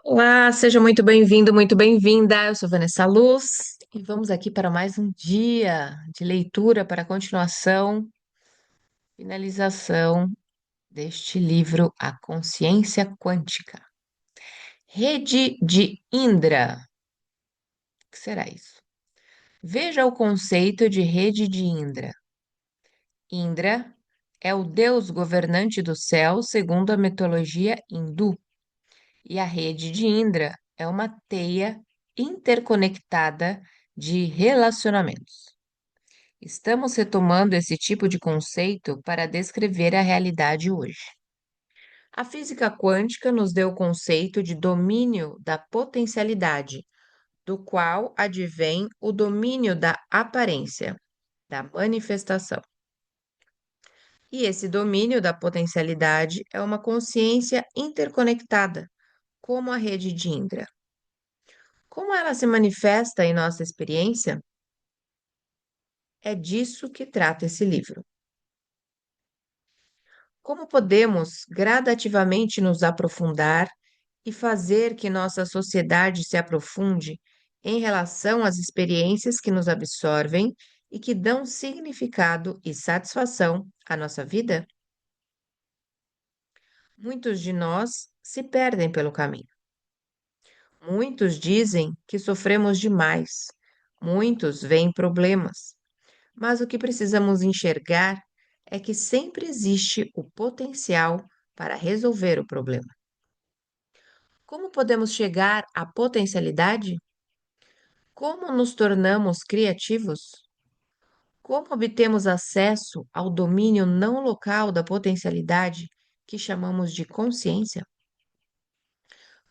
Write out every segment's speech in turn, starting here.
Olá, seja muito bem-vindo, muito bem-vinda. Eu sou Vanessa Luz e vamos aqui para mais um dia de leitura para a continuação, finalização deste livro, A Consciência Quântica. Rede de Indra. O que será isso? Veja o conceito de rede de Indra. Indra é o deus governante do céu, segundo a mitologia hindu. E a rede de Indra é uma teia interconectada de relacionamentos. Estamos retomando esse tipo de conceito para descrever a realidade hoje. A física quântica nos deu o conceito de domínio da potencialidade, do qual advém o domínio da aparência, da manifestação. E esse domínio da potencialidade é uma consciência interconectada, como a rede de Indra. Como ela se manifesta em nossa experiência? É disso que trata esse livro. Como podemos gradativamente nos aprofundar e fazer que nossa sociedade se aprofunde em relação às experiências que nos absorvem e que dão significado e satisfação à nossa vida? Muitos de nós se perdem pelo caminho. Muitos dizem que sofremos demais. Muitos veem problemas. Mas o que precisamos enxergar é que sempre existe o potencial para resolver o problema. Como podemos chegar à potencialidade? Como nos tornamos criativos? Como obtemos acesso ao domínio não local da potencialidade que chamamos de consciência?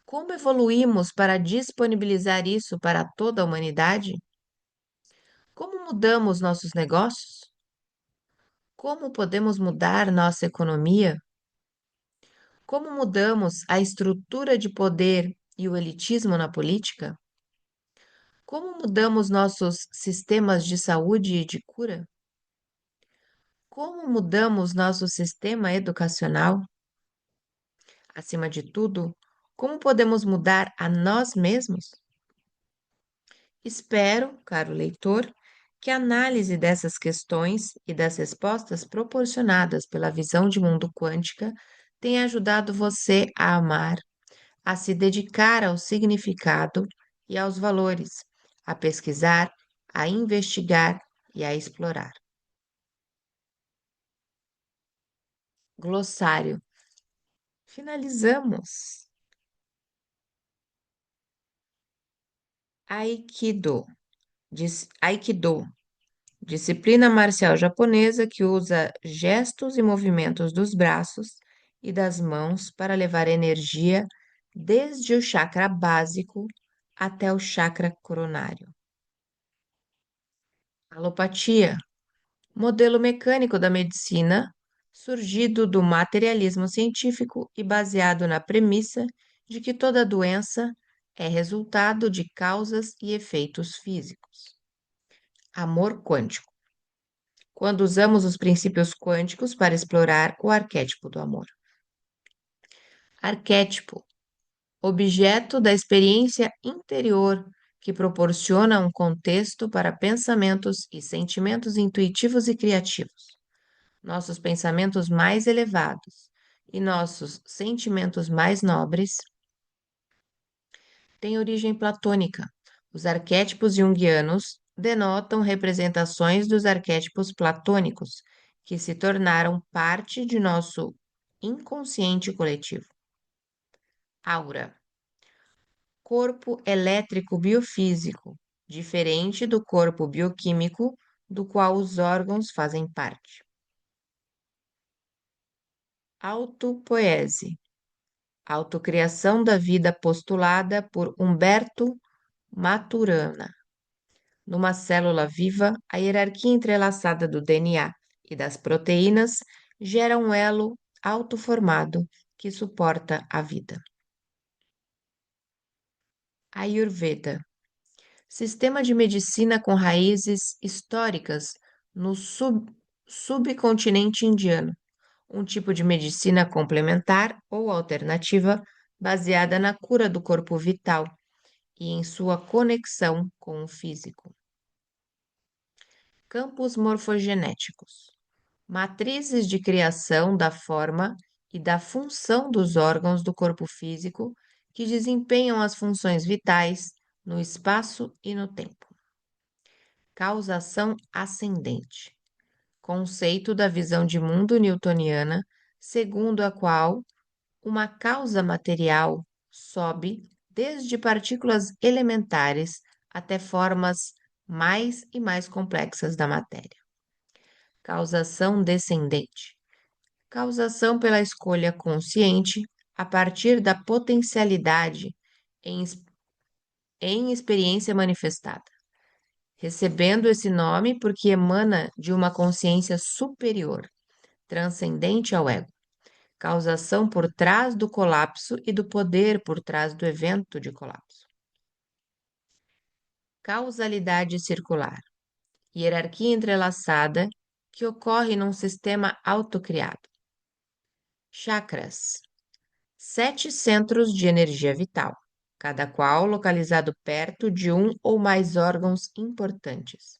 Como evoluímos para disponibilizar isso para toda a humanidade? Como mudamos nossos negócios? Como podemos mudar nossa economia? Como mudamos a estrutura de poder e o elitismo na política? Como mudamos nossos sistemas de saúde e de cura? Como mudamos nosso sistema educacional? Acima de tudo, como podemos mudar a nós mesmos? Espero, caro leitor, que a análise dessas questões e das respostas proporcionadas pela visão de mundo quântica tenha ajudado você a amar, a se dedicar ao significado e aos valores, a pesquisar, a investigar e a explorar. Glossário. Finalizamos. Aikido. Aikido. Disciplina marcial japonesa que usa gestos e movimentos dos braços e das mãos para levar energia desde o chakra básico até o chakra coronário. Alopatia. Modelo mecânico da medicina, surgido do materialismo científico e baseado na premissa de que toda doença é resultado de causas e efeitos físicos. Amor quântico. Quando usamos os princípios quânticos para explorar o arquétipo do amor. Arquétipo. Objeto da experiência interior que proporciona um contexto para pensamentos e sentimentos intuitivos e criativos. Nossos pensamentos mais elevados e nossos sentimentos mais nobres têm origem platônica. Os arquétipos junguianos denotam representações dos arquétipos platônicos, que se tornaram parte de nosso inconsciente coletivo. Aura. Corpo elétrico biofísico, diferente do corpo bioquímico, do qual os órgãos fazem parte. Autopoese. Autocriação da vida postulada por Humberto Maturana. Numa célula viva, a hierarquia entrelaçada do DNA e das proteínas gera um elo autoformado que suporta a vida. Ayurveda. Sistema de medicina com raízes históricas no subcontinente indiano, um tipo de medicina complementar ou alternativa baseada na cura do corpo vital e em sua conexão com o físico. Campos morfogenéticos, matrizes de criação da forma e da função dos órgãos do corpo físico que desempenham as funções vitais no espaço e no tempo. Causação ascendente, conceito da visão de mundo newtoniana, segundo a qual uma causa material sobe desde partículas elementares até formas mais e mais complexas da matéria. Causação descendente, causação pela escolha consciente a partir da potencialidade em, em experiência manifestada, recebendo esse nome porque emana de uma consciência superior, transcendente ao ego. Causação por trás do colapso e do poder por trás do evento de colapso. Causalidade circular, hierarquia entrelaçada que ocorre num sistema autocriado. Chakras, 7 centros de energia vital, cada qual localizado perto de um ou mais órgãos importantes.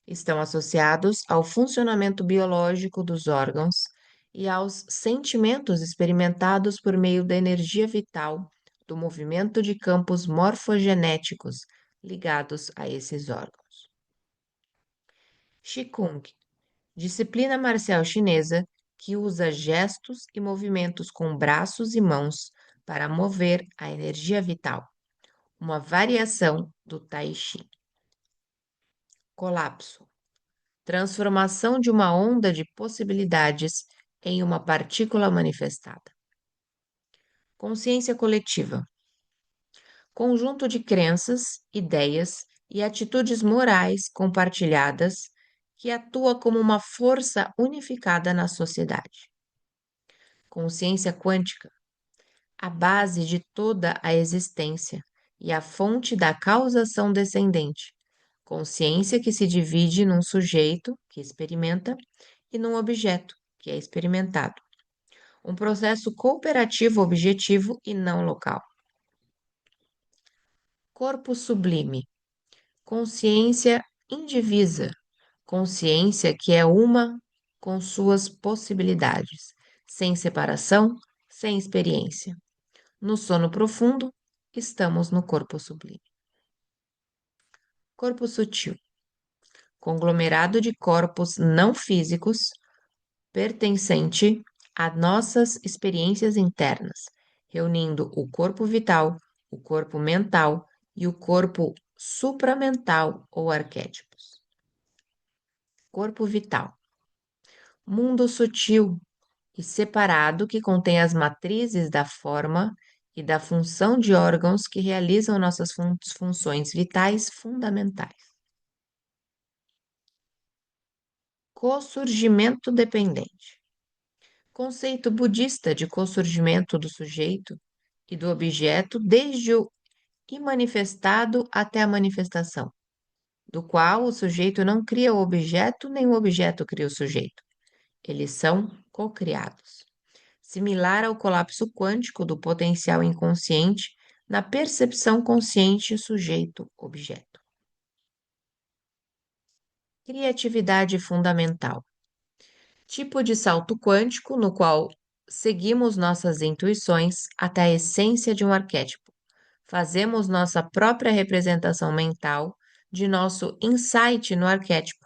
Estão associados ao funcionamento biológico dos órgãos e aos sentimentos experimentados por meio da energia vital do movimento de campos morfogenéticos ligados a esses órgãos. Qigong, disciplina marcial chinesa que usa gestos e movimentos com braços e mãos para mover a energia vital, uma variação do Tai Chi. Colapso, transformação de uma onda de possibilidades em uma partícula manifestada. Consciência coletiva, conjunto de crenças, ideias e atitudes morais compartilhadas que atua como uma força unificada na sociedade. Consciência quântica, a base de toda a existência e a fonte da causação descendente. Consciência que se divide num sujeito, que experimenta, e num objeto, que é experimentado. Um processo cooperativo objetivo e não local. Corpo sublime, consciência indivisa, consciência que é uma com suas possibilidades, sem separação, sem experiência. No sono profundo, estamos no corpo sublime. Corpo sutil, conglomerado de corpos não físicos, pertencente a nossas experiências internas, reunindo o corpo vital, o corpo mental e o corpo supramental ou arquétipos. Corpo vital, mundo sutil e separado que contém as matrizes da forma e da função de órgãos que realizam nossas funções vitais fundamentais. Cossurgimento dependente. Conceito budista de cossurgimento do sujeito e do objeto desde o imanifestado até a manifestação, do qual o sujeito não cria o objeto, nem o objeto cria o sujeito. Eles são cocriados. Similar ao colapso quântico do potencial inconsciente na percepção consciente sujeito-objeto. Criatividade fundamental. Tipo de salto quântico no qual seguimos nossas intuições até a essência de um arquétipo. Fazemos nossa própria representação mental de nosso insight no arquétipo.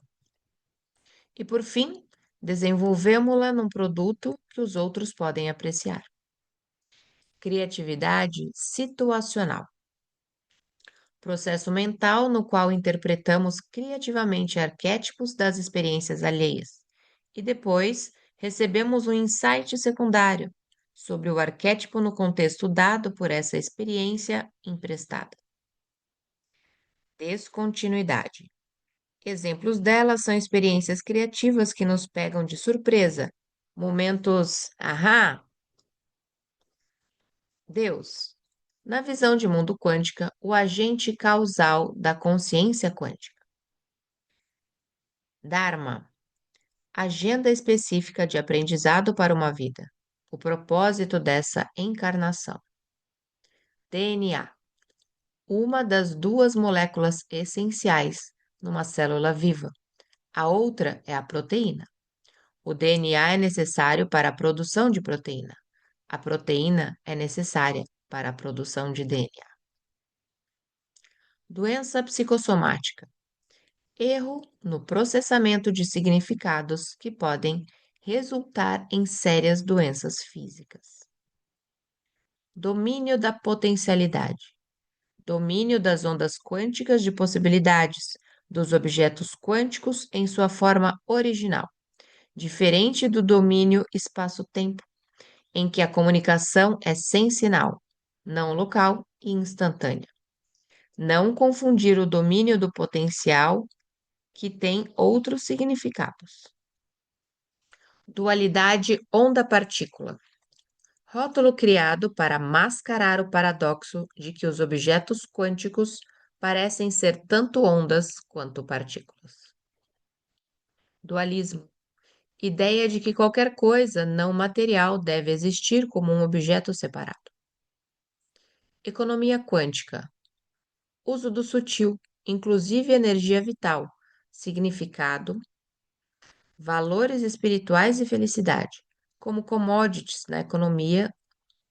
E por fim, desenvolvemos-la num produto que os outros podem apreciar. Criatividade situacional. Processo mental no qual interpretamos criativamente arquétipos das experiências alheias e depois recebemos um insight secundário sobre o arquétipo no contexto dado por essa experiência emprestada. Descontinuidade. Exemplos delas são experiências criativas que nos pegam de surpresa, momentos ahá. Deus. Na visão de mundo quântica, o agente causal da consciência quântica. Dharma, Agenda específica de aprendizado para uma vida. O propósito dessa encarnação. DNA. Uma das duas moléculas essenciais numa célula viva. A outra é a proteína. O DNA é necessário para a produção de proteína. A proteína é necessária para a produção de DNA. Doença psicossomática. Erro no processamento de significados que podem resultar em sérias doenças físicas. Domínio da potencialidade. Domínio das ondas quânticas de possibilidades, dos objetos quânticos em sua forma original, diferente do domínio espaço-tempo, em que a comunicação é sem sinal, não local e instantânea. Não confundir o domínio do potencial, que tem outros significados. Dualidade onda-partícula. Rótulo criado para mascarar o paradoxo de que os objetos quânticos parecem ser tanto ondas quanto partículas. Dualismo. Ideia de que qualquer coisa não material deve existir como um objeto separado. Economia quântica. Uso do sutil, inclusive energia vital, significado, valores espirituais e felicidade, como commodities na economia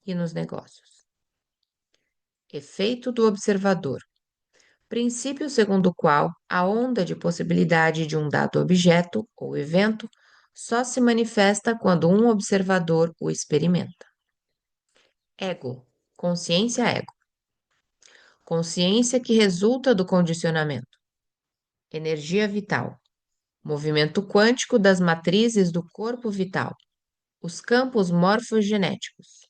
e nos negócios. Efeito do observador. Princípio segundo o qual a onda de possibilidade de um dado objeto ou evento só se manifesta quando um observador o experimenta. Ego, consciência ego. Consciência que resulta do condicionamento. Energia vital. Movimento quântico das matrizes do corpo vital. Os campos morfogenéticos.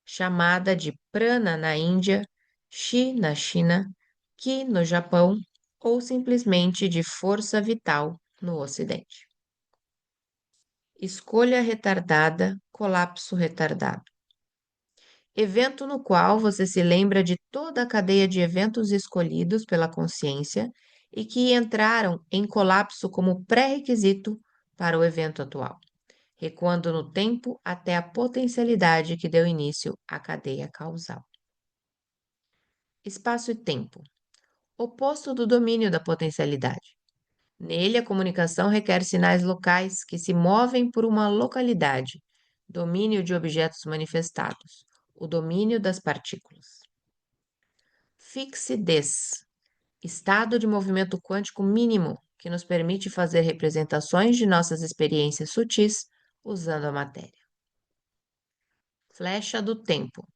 Chamada de prana na Índia, chi na China, ki no Japão ou simplesmente de força vital no Ocidente. Escolha retardada, colapso retardado. Evento no qual você se lembra de toda a cadeia de eventos escolhidos pela consciência e que entraram em colapso como pré-requisito para o evento atual, recuando no tempo até a potencialidade que deu início à cadeia causal. Espaço e tempo. Oposto do domínio da potencialidade. Nele, a comunicação requer sinais locais que se movem por uma localidade, domínio de objetos manifestados, o domínio das partículas. Fixidez, estado de movimento quântico mínimo que nos permite fazer representações de nossas experiências sutis usando a matéria. Flecha do tempo,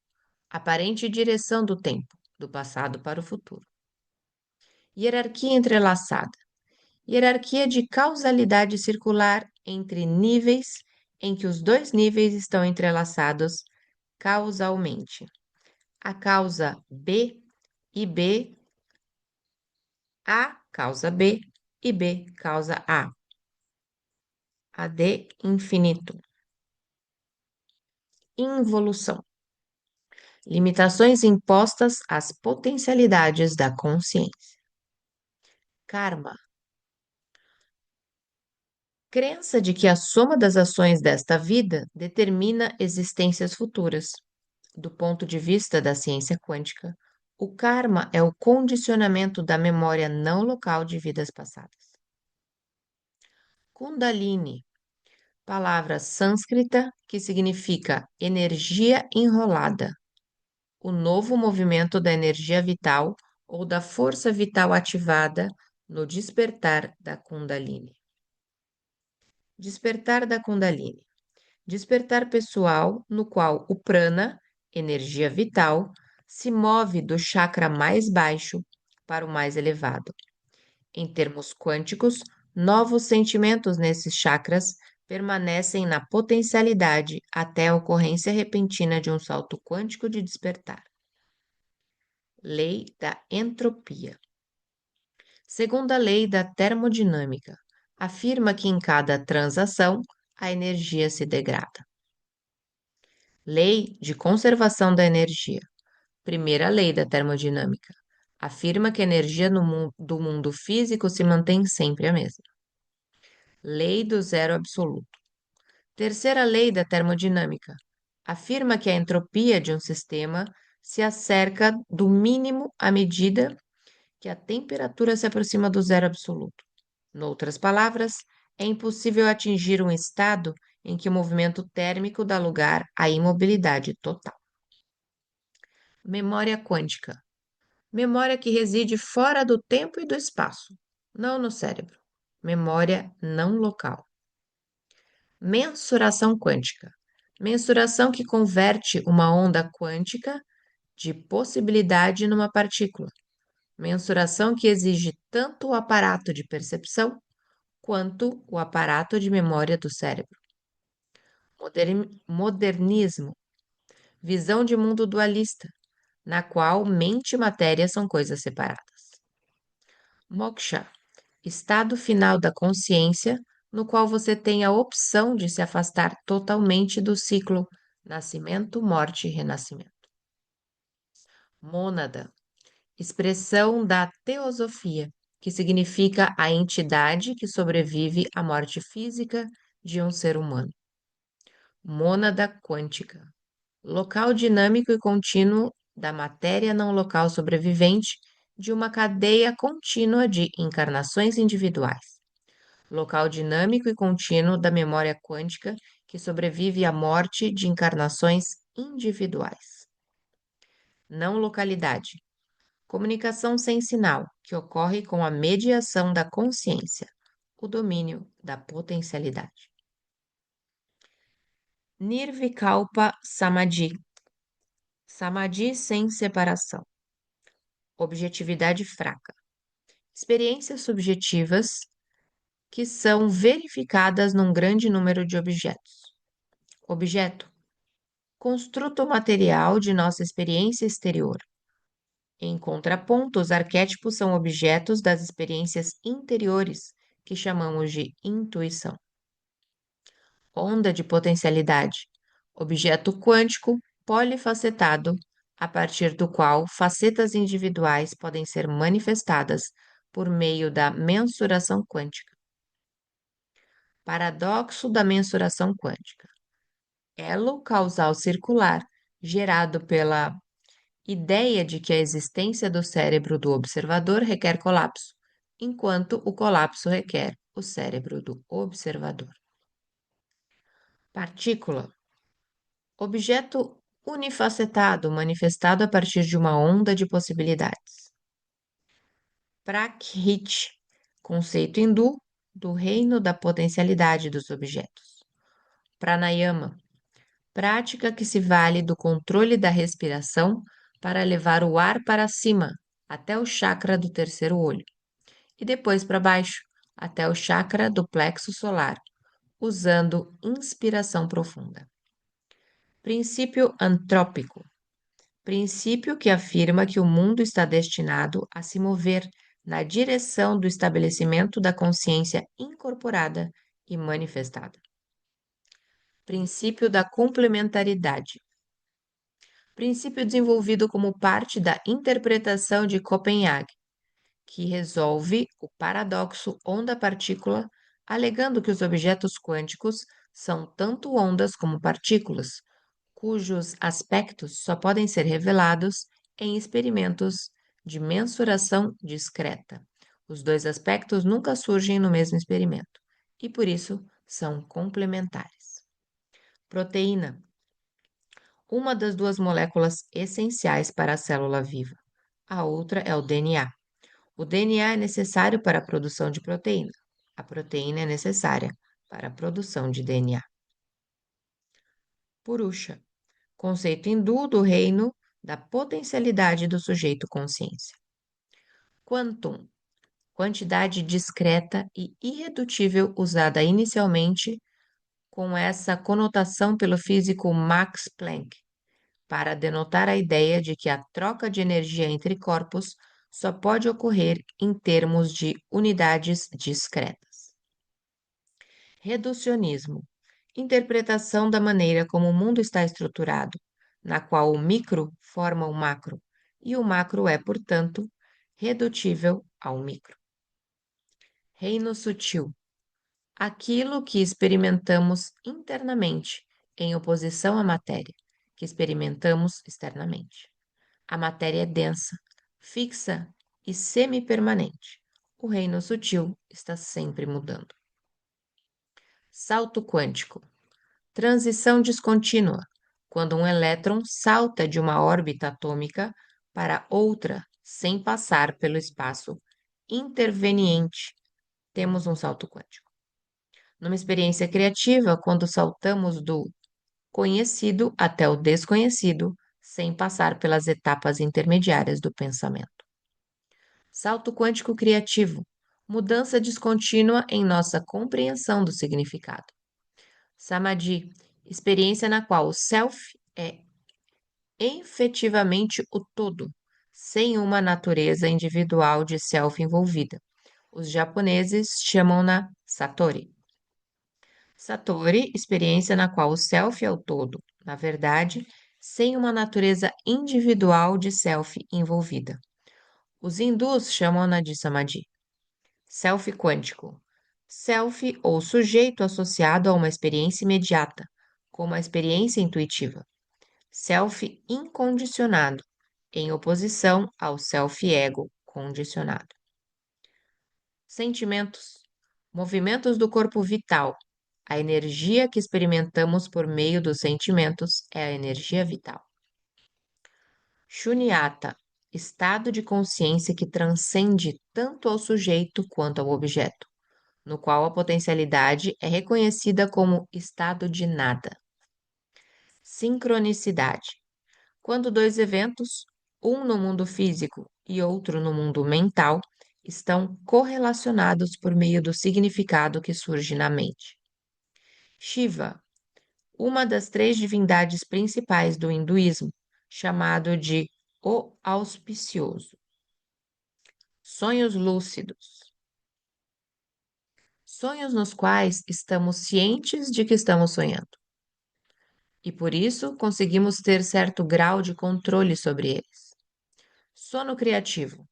aparente direção do tempo, do passado para o futuro. Hierarquia entrelaçada, hierarquia de causalidade circular entre níveis em que os dois níveis estão entrelaçados causalmente. A causa B e B, A causa B e B causa A. AD infinito. Involução. Limitações impostas às potencialidades da consciência. Karma. Crença de que a soma das ações desta vida determina existências futuras. Do ponto de vista da ciência quântica, o karma é o condicionamento da memória não local de vidas passadas. Kundalini, palavra sânscrita que significa energia enrolada, o novo movimento da energia vital ou da força vital ativada no despertar da Kundalini. Despertar da Kundalini. Despertar pessoal no qual o prana, energia vital, se move do chakra mais baixo para o mais elevado. Em termos quânticos, novos sentimentos nesses chakras permanecem na potencialidade até a ocorrência repentina de um salto quântico de despertar. Lei da entropia. Segunda lei da termodinâmica, afirma que em cada transação a energia se degrada. Lei de conservação da energia. Primeira lei da termodinâmica. Afirma que a energia do mundo físico se mantém sempre a mesma. Lei do zero absoluto. Terceira lei da termodinâmica. Afirma que a entropia de um sistema se acerca do mínimo à medida que a temperatura se aproxima do zero absoluto. Noutras palavras, é impossível atingir um estado em que o movimento térmico dá lugar à imobilidade total. Memória quântica. Memória que reside fora do tempo e do espaço, não no cérebro. Memória não local. Mensuração quântica. Mensuração que converte uma onda quântica de possibilidade numa partícula. Mensuração que exige tanto o aparato de percepção quanto o aparato de memória do cérebro. Modernismo. Visão de mundo dualista, na qual mente e matéria são coisas separadas. Moksha. Estado final da consciência, no qual você tem a opção de se afastar totalmente do ciclo nascimento, morte e renascimento. Mônada, expressão da teosofia, que significa a entidade que sobrevive à morte física de um ser humano. Mônada quântica, local dinâmico e contínuo da matéria não local sobrevivente de uma cadeia contínua de encarnações individuais. Local dinâmico e contínuo da memória quântica que sobrevive à morte de encarnações individuais. Não localidade. Comunicação sem sinal, que ocorre com a mediação da consciência, o domínio da potencialidade. Nirvikalpa Samadhi. Samadhi sem separação. Objetividade fraca. Experiências subjetivas que são verificadas num grande número de objetos. Objeto. Construto material de nossa experiência exterior. Em contraponto, os arquétipos são objetos das experiências interiores, que chamamos de intuição. Onda de potencialidade. Objeto quântico polifacetado, a partir do qual facetas individuais podem ser manifestadas por meio da mensuração quântica. Paradoxo da mensuração quântica. Elo causal circular, gerado pela ideia de que a existência do cérebro do observador requer colapso, enquanto o colapso requer o cérebro do observador. Partícula. Objeto unifacetado manifestado a partir de uma onda de possibilidades. Prakriti, conceito hindu do reino da potencialidade dos objetos. Pranayama, prática que se vale do controle da respiração para levar o ar para cima, até o chakra do terceiro olho, e depois para baixo, até o chakra do plexo solar, usando inspiração profunda. Princípio antrópico. Princípio que afirma que o mundo está destinado a se mover na direção do estabelecimento da consciência incorporada e manifestada. Princípio da complementaridade. Princípio desenvolvido como parte da interpretação de Copenhague, que resolve o paradoxo onda-partícula, alegando que os objetos quânticos são tanto ondas como partículas, cujos aspectos só podem ser revelados em experimentos de mensuração discreta. Os dois aspectos nunca surgem no mesmo experimento e, por isso, são complementares. Proteína. Uma das duas moléculas essenciais para a célula viva. A outra é o DNA. O DNA é necessário para a produção de proteína. A proteína é necessária para a produção de DNA. Purusha. Conceito hindu do reino da potencialidade do sujeito consciência. Quantum. Quantidade discreta e irredutível usada inicialmente com essa conotação pelo físico Max Planck, para denotar a ideia de que a troca de energia entre corpos só pode ocorrer em termos de unidades discretas. Reducionismo. Interpretação da maneira como o mundo está estruturado, na qual o micro forma o macro, e o macro é, portanto, redutível ao micro. Reino sutil. Aquilo que experimentamos internamente, em oposição à matéria, que experimentamos externamente. A matéria é densa, fixa e semipermanente. O reino sutil está sempre mudando. Salto quântico. Transição descontínua, quando um elétron salta de uma órbita atômica para outra sem passar pelo espaço interveniente. Temos um salto quântico. Numa experiência criativa, quando saltamos do conhecido até o desconhecido, sem passar pelas etapas intermediárias do pensamento. Salto quântico criativo, mudança descontínua em nossa compreensão do significado. Samadhi, experiência na qual o self é efetivamente o todo, sem uma natureza individual de self envolvida. Os japoneses chamam-na Satori. Satori, experiência na qual o self é o todo, na verdade, sem uma natureza individual de self envolvida. Os hindus chamam-na de Samadhi. Self quântico. Self ou sujeito associado a uma experiência imediata, como a experiência intuitiva. Self incondicionado, em oposição ao self-ego condicionado. Sentimentos. Movimentos do corpo vital. A energia que experimentamos por meio dos sentimentos é a energia vital. Shunyata, estado de consciência que transcende tanto ao sujeito quanto ao objeto, no qual a potencialidade é reconhecida como estado de nada. Sincronicidade, quando dois eventos, um no mundo físico e outro no mundo mental, estão correlacionados por meio do significado que surge na mente. Shiva, uma das três divindades principais do hinduísmo, chamado de o auspicioso. Sonhos lúcidos. Sonhos nos quais estamos cientes de que estamos sonhando. E por isso conseguimos ter certo grau de controle sobre eles. Sono criativo.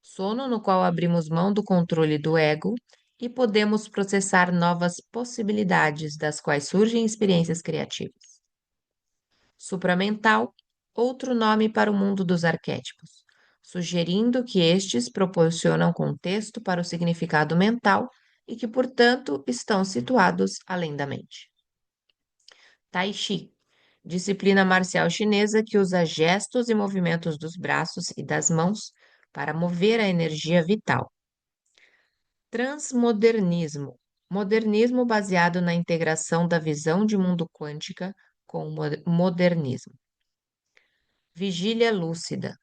Sono no qual abrimos mão do controle do ego e podemos processar novas possibilidades das quais surgem experiências criativas. Supramental, outro nome para o mundo dos arquétipos, sugerindo que estes proporcionam contexto para o significado mental e que, portanto, estão situados além da mente. Tai Chi, disciplina marcial chinesa que usa gestos e movimentos dos braços e das mãos para mover a energia vital. Transmodernismo, modernismo baseado na integração da visão de mundo quântica com o modernismo. Vigília lúcida,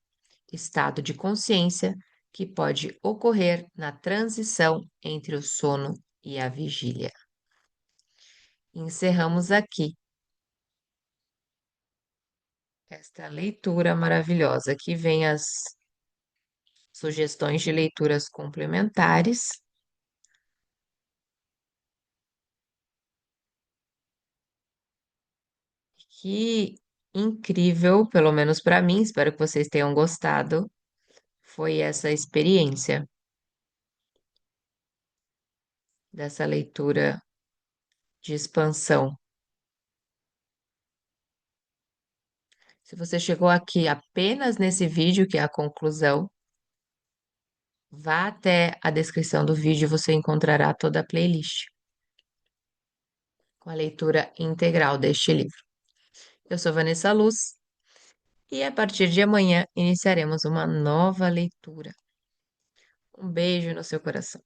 estado de consciência que pode ocorrer na transição entre o sono e a vigília. Encerramos aqui esta leitura maravilhosa. Aqui vem as sugestões de leituras complementares. Que incrível, pelo menos para mim, espero que vocês tenham gostado. Foi essa experiência dessa leitura de expansão. Se você chegou aqui apenas nesse vídeo, que é a conclusão, vá até a descrição do vídeo e você encontrará toda a playlist com a leitura integral deste livro. Eu sou Vanessa Luz e a partir de amanhã iniciaremos uma nova leitura. Um beijo no seu coração.